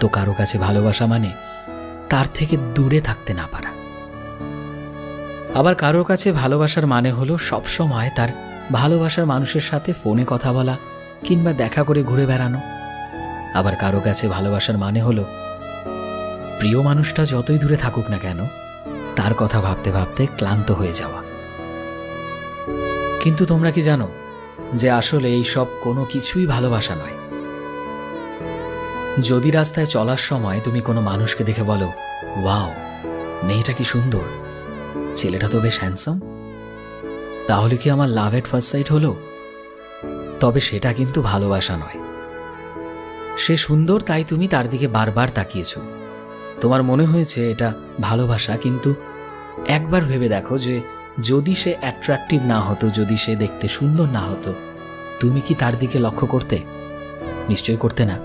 তো কারো কাছে ভালোবাসা মানে তার থেকে দূরে থাকতে না পারা। আবার কারোর কাছে ভালোবাসার মানে হলো সবসময় তার ভালোবাসার মানুষের সাথে ফোনে কথা বলা কিংবা দেখা করে ঘুরে বেড়ানো। আবার কারো কাছে ভালোবাসার মানে হলো প্রিয় মানুষটা যতই দূরে থাকুক না কেন তার কথা ভাবতে ভাবতে ক্লান্ত হয়ে যাওয়া। কিন্তু তোমরা কি জানো যে আসলে এই সব কোনো কিছুই ভালোবাসা নয়? যদি রাস্তায় চলার সময় তুমি কোনো মানুষকে দেখে বলো, ওয়াও, মেয়েটা কি সুন্দর, ছেলেটা তো বেশ হ্যান্ডসাম, তাহলে কি আমার লাভ এট ফার্স্ট সাইট হলো? তবে সেটা কিন্তু ভালোবাসা নয়। সে সুন্দর তাই তুমি তার দিকে বারবার তাকিয়েছ, তোমার মনে হয়েছে এটা ভালোবাসা। কিন্তু একবার ভেবে দেখো যে যদি সে অ্যাট্রাকটিভ না হতো, যদি সে দেখতে সুন্দর না হতো, তুমি কি তার দিকে লক্ষ্য করতে? নিশ্চয়ই করতে না।